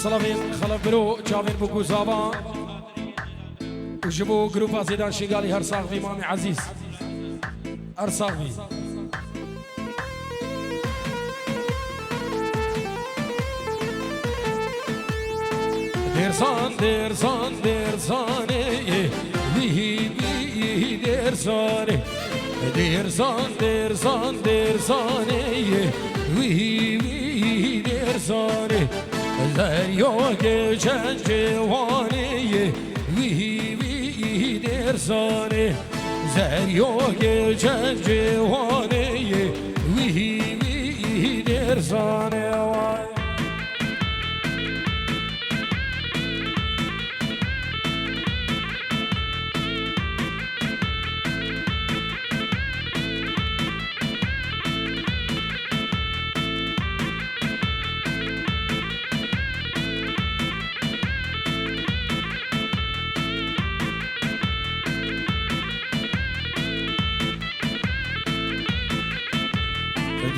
سلامين خلف برو جابين بوكو زابا وجبوا جروب زيدان شيغالي هرساغي مامي عزيز هرساغي درسان درسان درسانه وی وی درسانه درسان درسان درسانه وی وی درسانه دریا geçen cevaniye وی وی درسانه دریا geçen cevaniye وی وی درسانه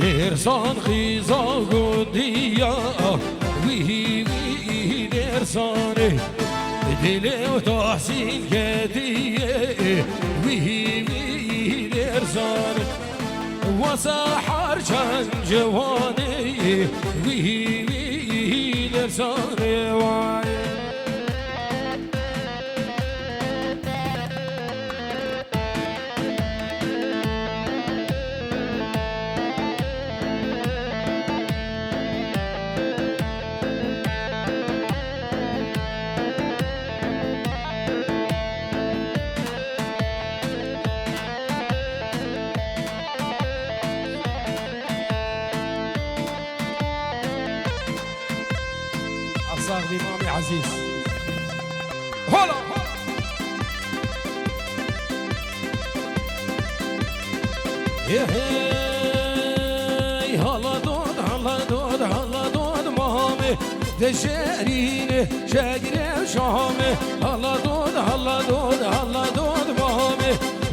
درسان خیزا گودیا وی وی درسانه دل و تحسین کدیه وی وی درسانه وسحر چند جوانه وی وی درسانه وای صاحبي مامي عزيز هلا يا هي هلا دود هلا دود هلا دود مامي دشريني شاقري شامي هلا دود هلا دود هلا دود مامي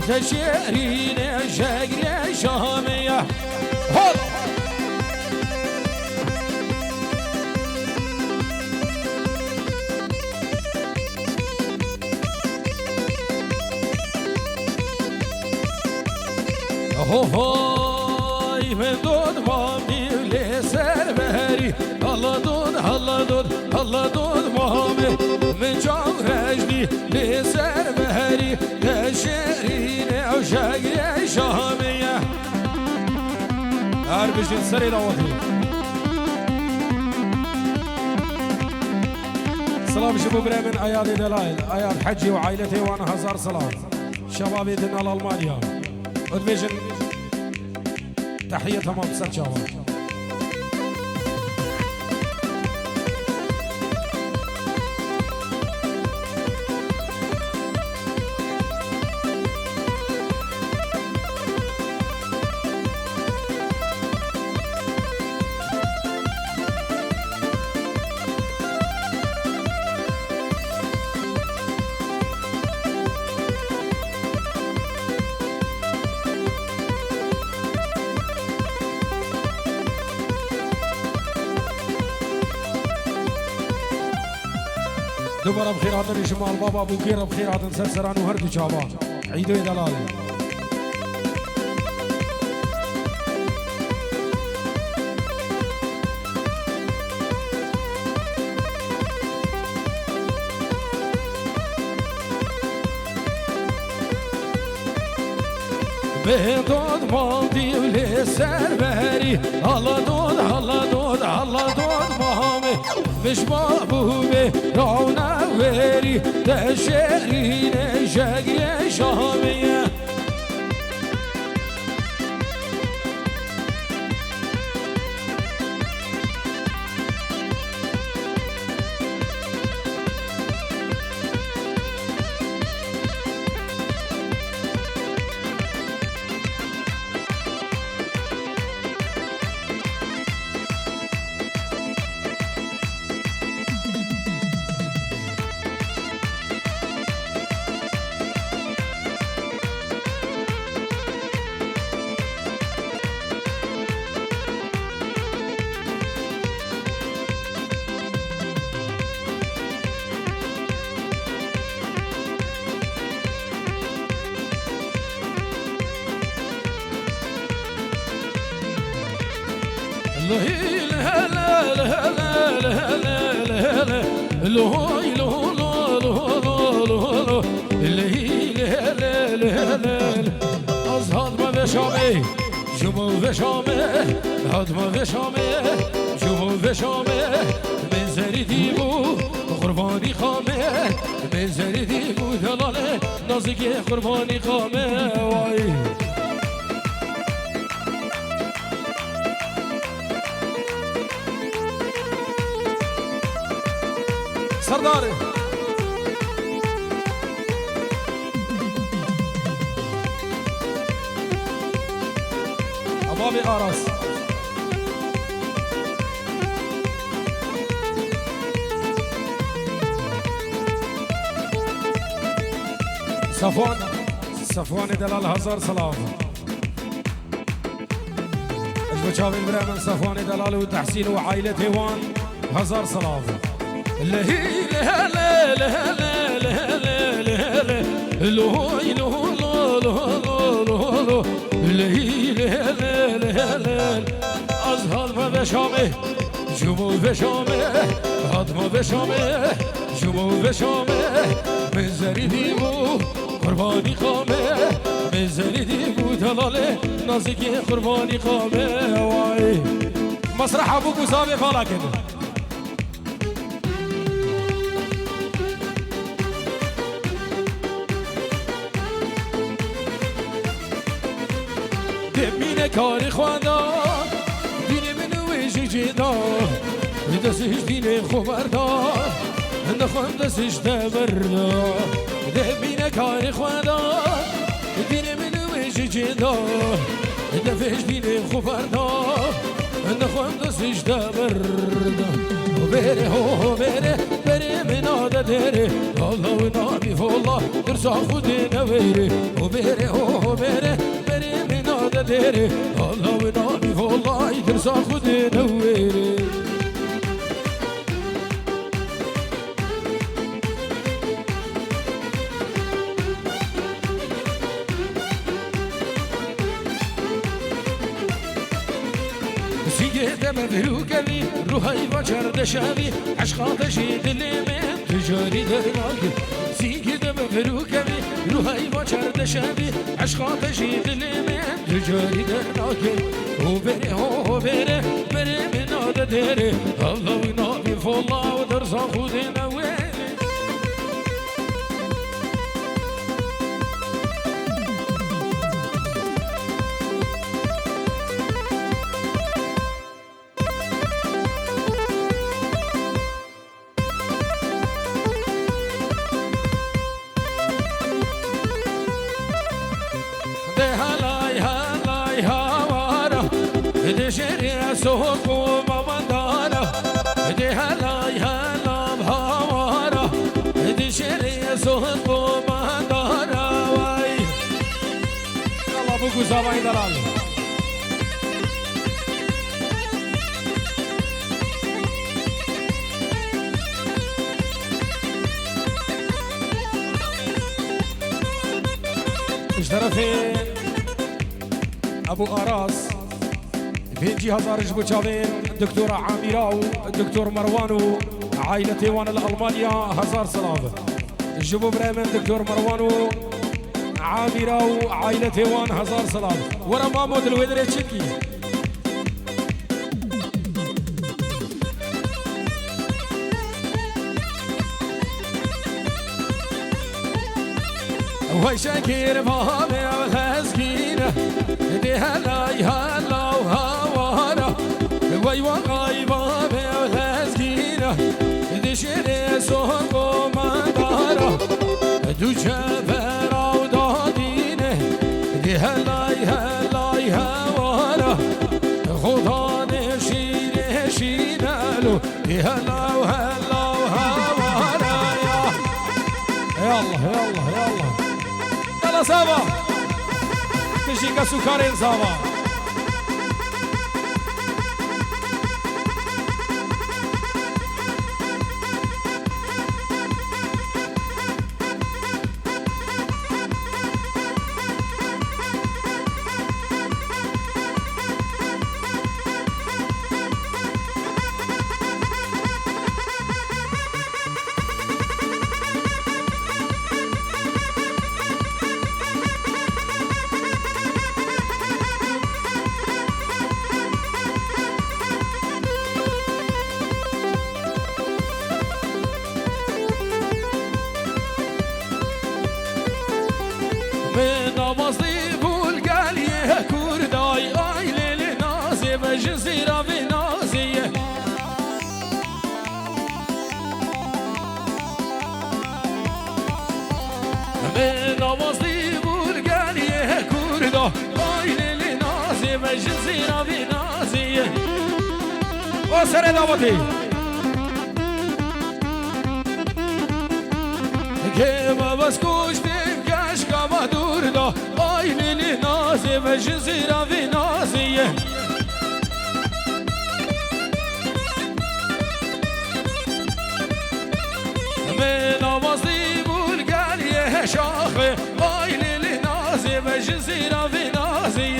دشريني شاقري شامي هلا هوی من دود مامی لسر بهری الله دود الله دود الله دود مامی من جام رجلی لسر بهری تشرین او شگری شامیه هر بشید سری دعوتی سلام شباب من عيادي دلائل عياد حجي وعائلتي وانا هزار سلام شبابي دنا الالمانيا ودبيجن تحية تمام سرجاوة دوباره بخيرات شمال بابا ابو كير بخيرات سرسران وهردو شابا عيدو يا دلال بدود مالدي ولسر بهري الله دود الله دود الله دود مامي مش بابوبي رونا ويري تشرين شقي شامية از هادم وشامه جمو وشامه هادم وشامه جمو وشامه بزری دیبو قربانی خامه بزری دیبو دلاله نازکی قربانی خامه وای سرداره أبابي آراس صفوان دلال هزار سلام اجبو شاوين برامن صفوان دلال وتحسين وعائلة هيوان هزار سلام لهي لها لا لها لا لها لا لها لا لهي لهو لا لها لا لها لا لهي لها لا لها لا أزهر ما بشامه جمو بشامه هادما بشامه جمو بشامه بزری دیمو قربانی قامه بزری دیمو دلاله نازکی قربانی قامه وای مسرح ابو گوزابه فالا کنه دمینه کاری خواندار دینه منو ویجی جیدار دستش دینه خوبردار نخوام دستش دبردار دمینه کاری خواندار دینه منو ویجی جیدار دستش دینه خوبردار نخوام دستش دبردار بره هو بره بره من عادة دره الله ونعمي فالله ترسع خودي نويري وبره هو بره بره من عادة دره الله ونعمي فالله ترسع خودي نويري سيجي مبروكني روحي بشر شابي عشقاتشي دلي من تجاري درناكي سيجي مبروكني روحي بشر شابي عشقاتشي دلي من تجاري درناكي وبري هو بري بري من هذا دري الله ونعمي فالله ودرسا خودي نويلي شريع سوق ومامدارا دي هلاي هلا بهوارا دي شريع سوق ومامدارا واي الله بوكو زباين دلال اشترفين ابو اراس بيجي هزار جبو شاوين الدكتورة عامراو الدكتور مروانو عائلة هيوان الألمانيا هزار سلام جبو بريمن دكتور مروانو عامراو عائلة هيوان هزار سلام ورا مامود الويدري تشكي وهي شاكير بابي والهزكينة دي هلاي هلا وهوارا وي وغاي بابي والهزكينة دي شيري سوق ومدارا دو جبرا ودادينة دي هلاي هلاي هوارا خدا نشيني شينالو دي هلا وهلا وهوارا يا الله يا الله يا الله يلا سابا تشيكا سكارين سابا من آوازی بولگاری کردا آیل نازی و جزیرا بی نازی و سر دعوتی که باباس کشتیم کشکا و دوردا آیل نازی و جزیرا بی نازی من آوازی بولگاری شاخه آیل نازی و جزیرا بی نازی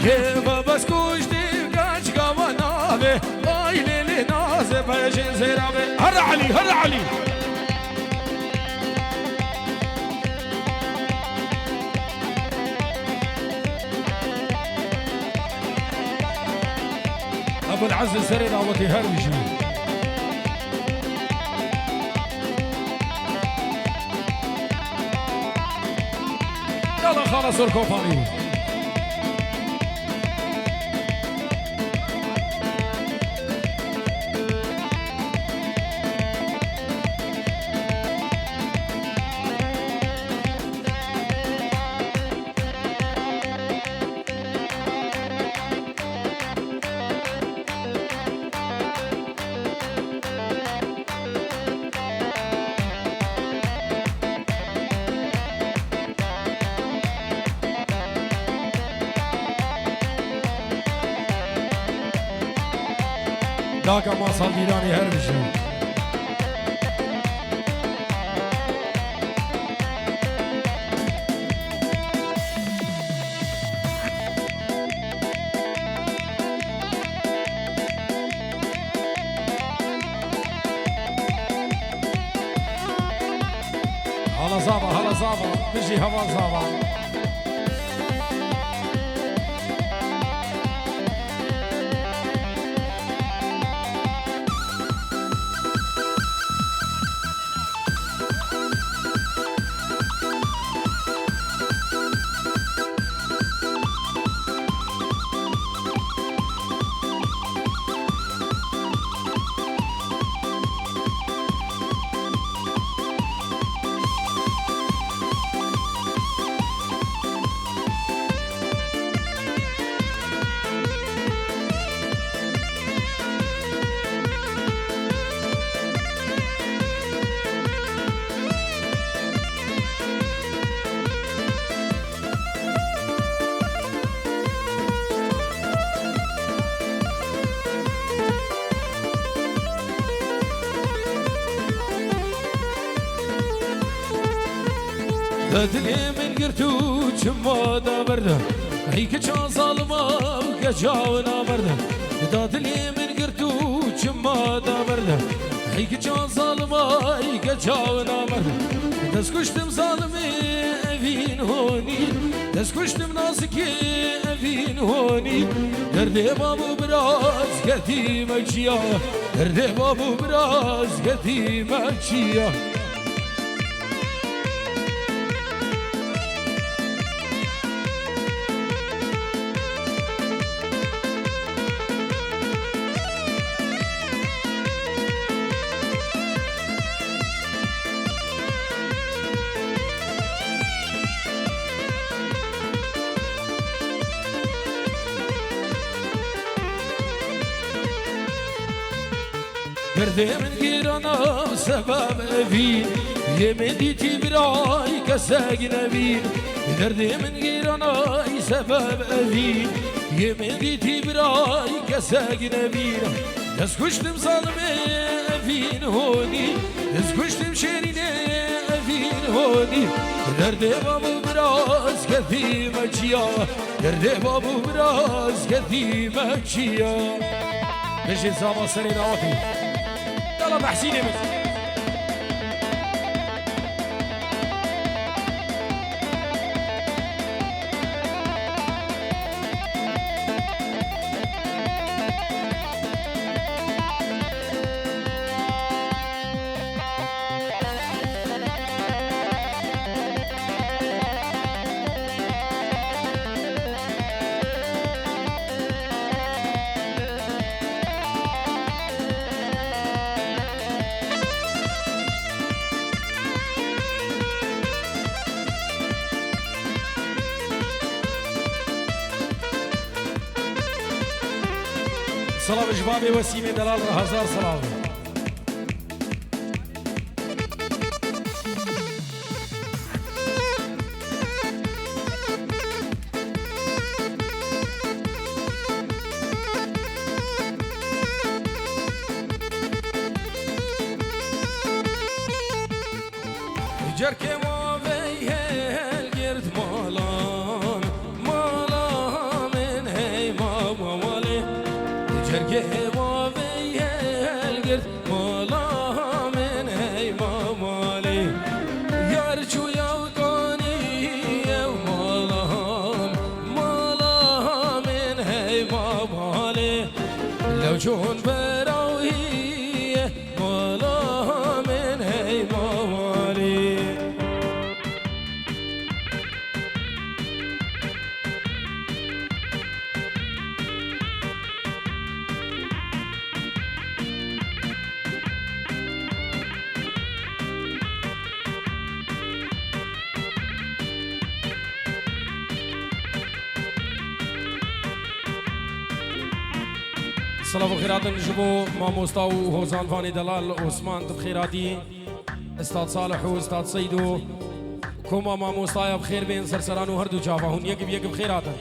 که باباس کشتیم کشکا و نابه آیل نازی و جزیرا بی هر علی هر علی ابو العز سري دعوتي هرمشي يلا خلاص الكوفاني داك ما صار ديراني هرمشي هلا زابا هلا زابا بيجي هوا زابا دلي من قرتو جما دا برده هيك كان ظالمه وكجاونا برده دلي من قرتو جما دا برده هيك كان ظالمه كجاونا برده دسكشتم ظالمي فين هوني دسكشتم ناسكي فين هوني دردي بابو براز قديمة جيا دردي بابو براز قديمة جيا دردي من غيرنا سبب أبين يمديتي براي كساق نبين دردي من غيرنا سبب أبين يمديتي براي كساق نبين دسكشتم ظالمي أبين هوني دسكشتم شيريني أبين هوني دردي بابو براز كثيمة جيا دردي بابو براز كثيمة جيا بيجي زابا سرين عوتي يلا بحسيني مثل سلام جبابي وسيمي دلال هزار سلام جركي ما بيهل قرد مالان مالا من هي ماما مالي جركي ما بيهل قرد مالا من هي ماما مالي يارجو يوقاني مالا مالا من هي ماما مالي لو جون براوي مالا من هي ماما صلاة وخيرات نجبو ماموستا وهوزان فاني دلال وعثمان بخيراتي استاذ صالح واستاذ سيدو كوما ماموستا بخير بين سرسران وهردو جافا هون يقب بخيراتا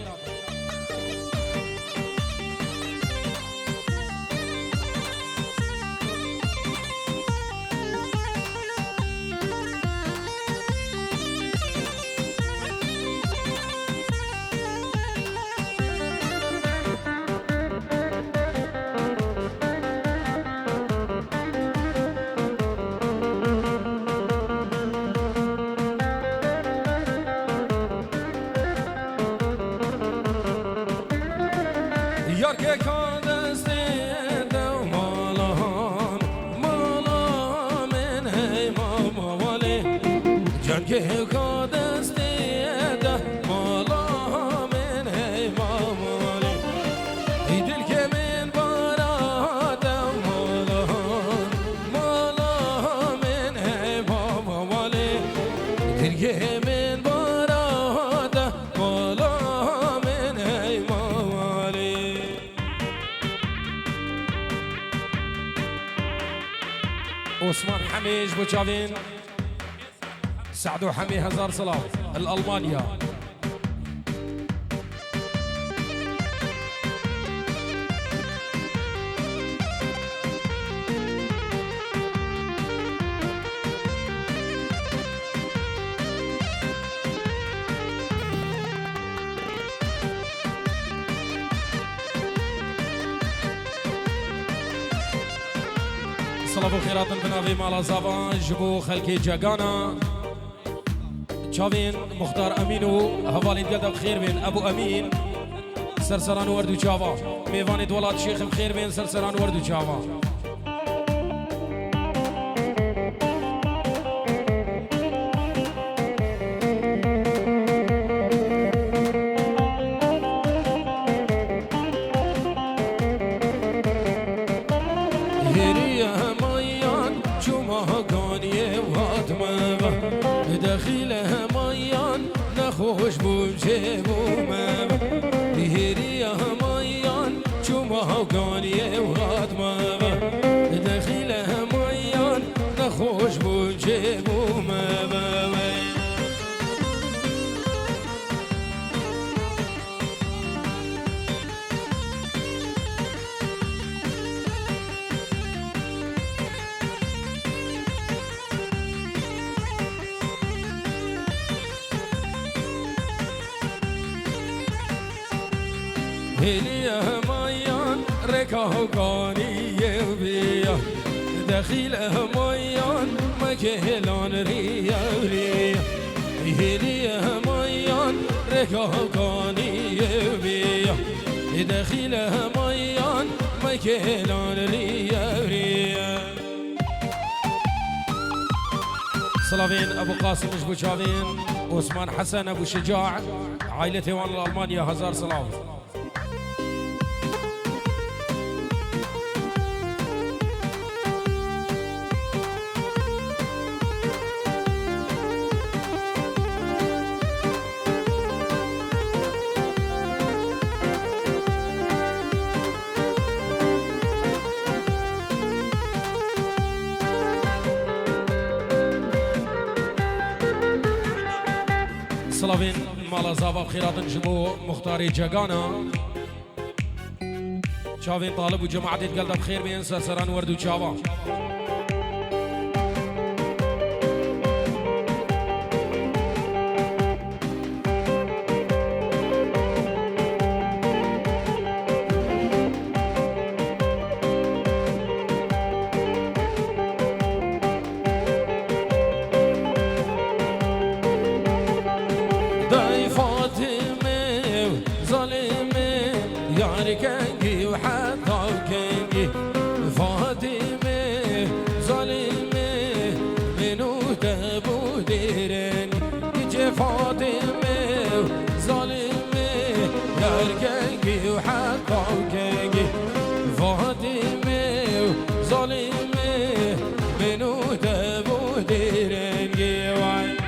که کادست دو مالان مالا من هی ماما والی جان که کادست دو مالا من هی ماما والی ای دل که من بارا دو مالان مالا من هی ماما والی دل که من بارا دو مالا من هی ماما والی عثمان حميج بوشافين سعدو حمي هزار صلاة الألمانيا صلاة وخيرات بنافي مالا زابان جبو خلقي جاقانا شافين مختار أمينو هوالي دقلتا بخير بين أبو أمين سرسران وردو شافا ميفاني دولات شيخ بخير بين سرسران وردو شافا دخيله ميان نخوش بوجه بومم دهيري ميان شوما قاني وهاتمم دخيله ميان نخوش بوجه بومم هليا ميان ركاه قاني بيا دخيله ميان مكهلان ريا ريا هليا ميان ركاه قاني بيا دخيله ميان مكهلان ريا ريا صلافين ابو قاسم مش شافين عثمان حسن ابو شجاع عائلته وان الالمانيا هزار صلاف سلاوین مالا زاوا بخیراتن جبو مختاری جگانا چاوین طالب و جماعتی تقلد بخیر بین سرسران وردو چاوا كنجي وحتى كنجي فاطمة ظالمة منو تبو ديرن يجي فاطمة ظالمة يا كنجي وحتى كنجي فاطمة ظالمة منو تبو ديرن يوعي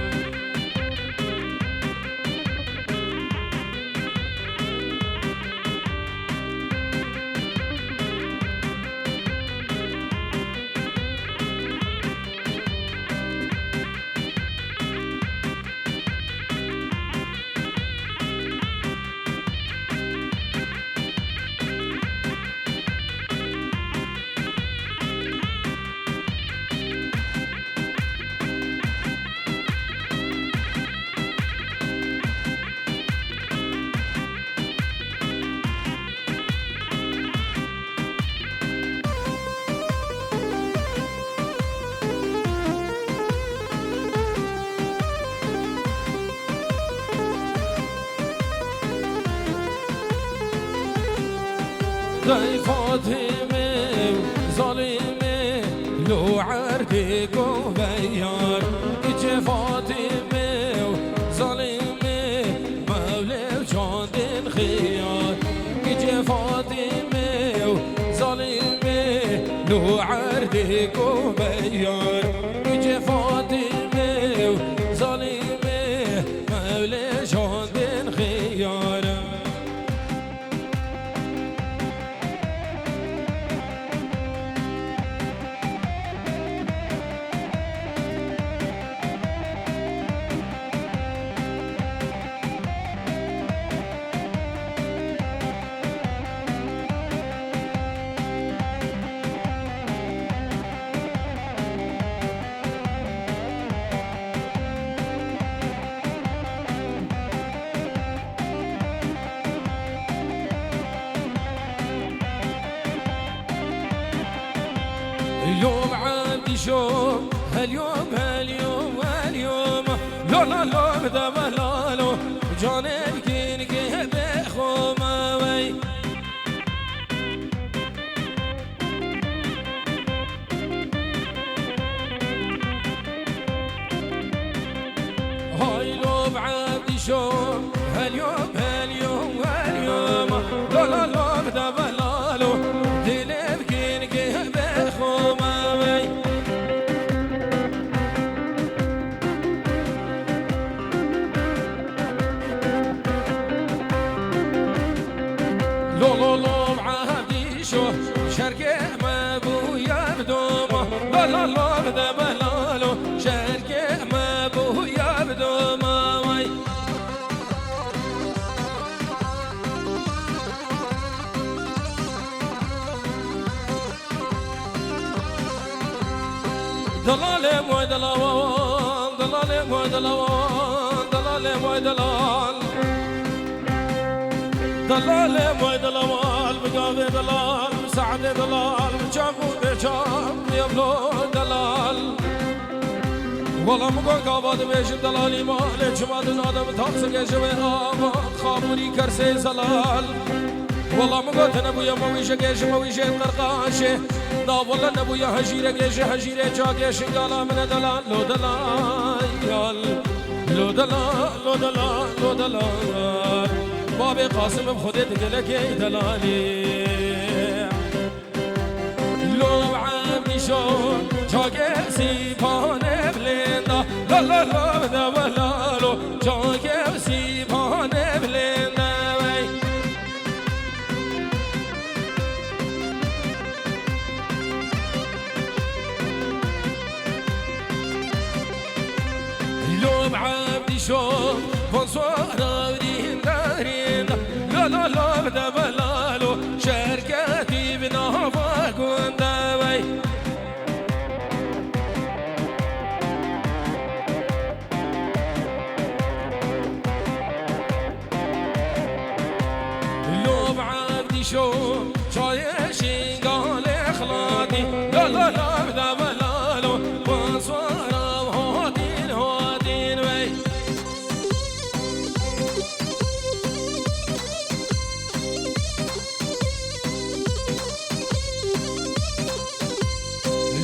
داي فاطمة ظالمة لو عردك وبيار إجي فاطمة ظالمة مولى وجاند خيار إجي فاطمة ظالمة لو عردك وبيار إجي فاطمة ظالمة مولى وجاند خيار اليوم عندي شوم هاليوم هاليوم هاليوم لا لا لا ده ملالو جانب كينك بخوما وي هاي اليوم عندي شوم هاليوم هاليوم هاليوم لا لا لا ده ملالو جانب كينك بخوما لولو معهدي شو شركة ما بويا بدومه لا لا لا ده بلالو شركة ما بويا بدومه وي دلال موي دلال دلال موي دلال دلال موي دلال دلال موي دلال بقاضي دلال مساعد دلال بجابو بجاب يبلو دلال والله مقول قابض بيش دلالي مالي جماد نادم تاقصر جوي آباد خابوري كرسي زلال والله مقول نبويا مويشة جيش مويشة قرقاشة دا والله نبويا هجيرة جيش هجيرة جا جيش قالا من دلال لو دلال لو دلال لو دلال لو دلال بابي قاسم بخدت قلك دلالي لو عمي شون جاكي سيبان بلندا لا لا لا دا ولا لو جاكي سيبان بلندا لو عبدي شون بصورارين دارين لا لا لا بدا بلالو شركتي بنهفا كونداوي لو بعبدي شو شايشين قال اخلاقي لا لا لا بدا بلالو بصورا وهادين هادين وي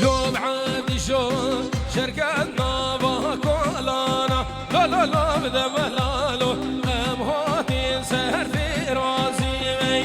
لو بعبدي شو شركتنا بكولانا لا لا لا بدا بلالو ام هادين سهر في راسي وي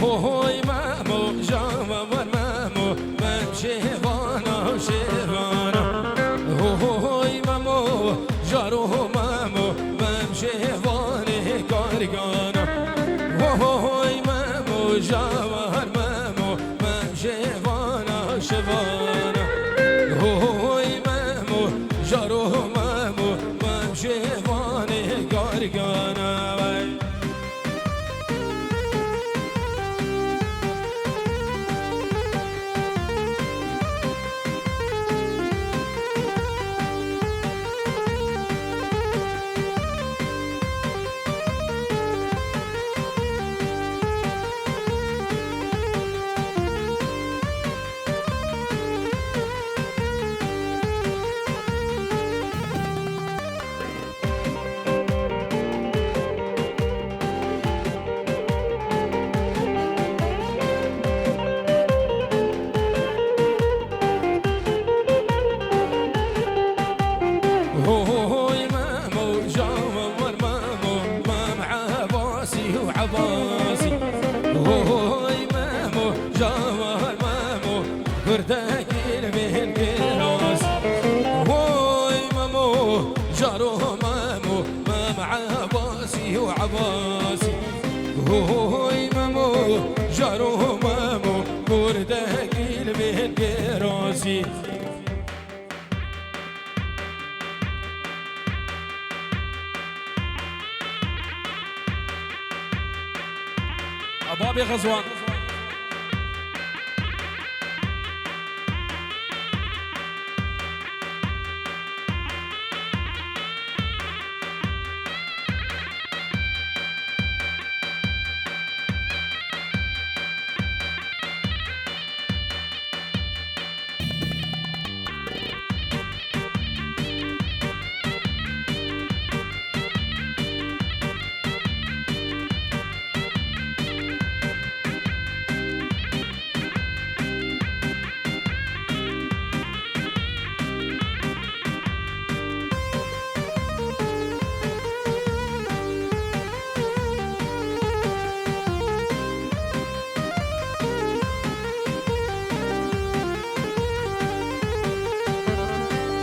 هوي مامو جاما مامو ممشي وانا شيوانا هوي مامو جارو مامو ممشي واني كارغانا هوي مامو جاما مامو ممشي وانا شيوانا هوي مامو جارو مامو ممشي واني كارغانا هوي مامو جاما مامو مام عباسي وعباسي هوي مامو جاما مامو كرداكين بين كراس هوي مامو جارو مامو مام عباسي وعباسي هوي مامو جارو مامو كرداكين بين كراسي أبابي غزوان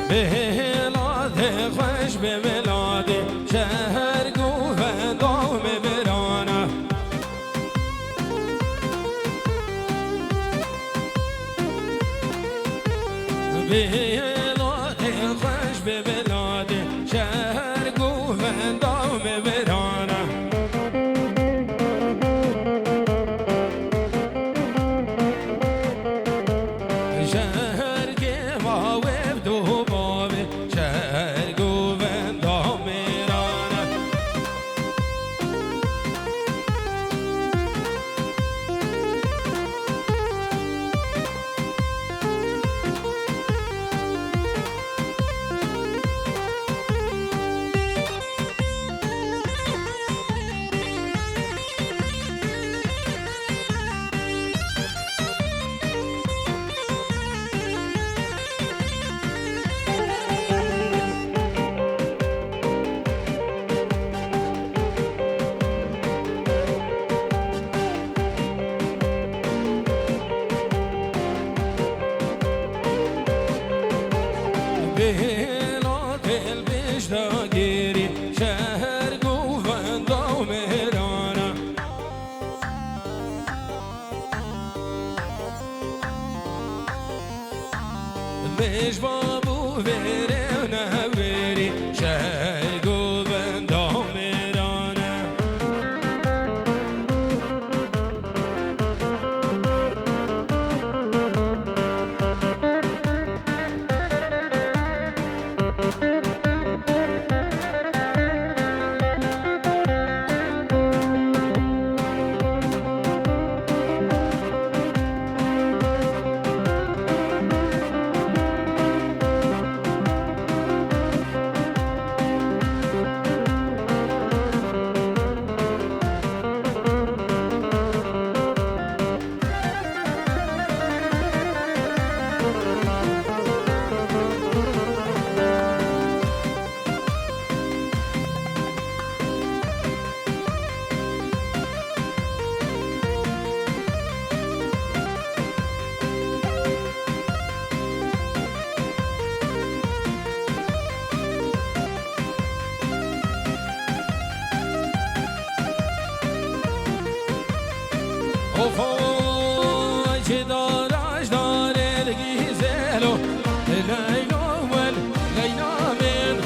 بلاد خوش به بلاد شهر گوهندام برانه بلاد خوش به بلاد شهر گوهندام برانه شهر که ما و دو باب شهر گوهندام فوج دارش دارد گیزلو لیلا ول لیلا من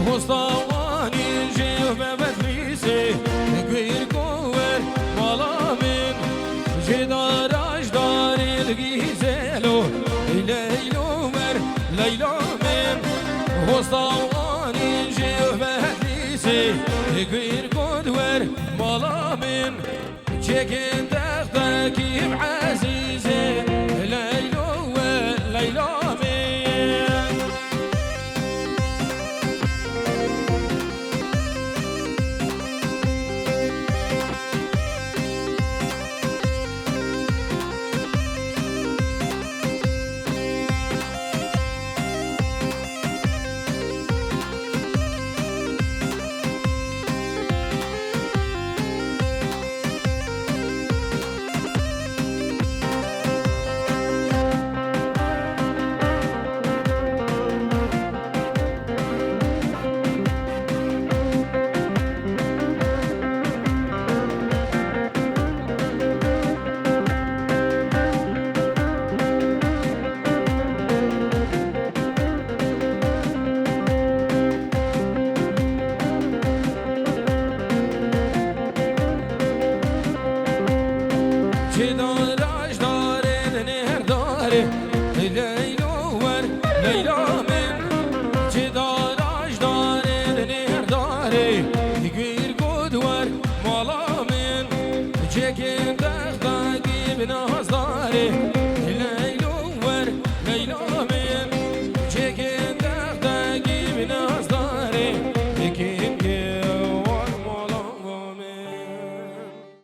مستوانی جیو ببتلیسی گویر گویر مالا من جدارش دارد گیزلو لیلا ول لیلا من مستوانی جیو ببتلیسی گویر گویر مالا من چکن تختکی عزیزه لیلا و لیلا من چه دارش داره نهر داره لیلا ور لیلا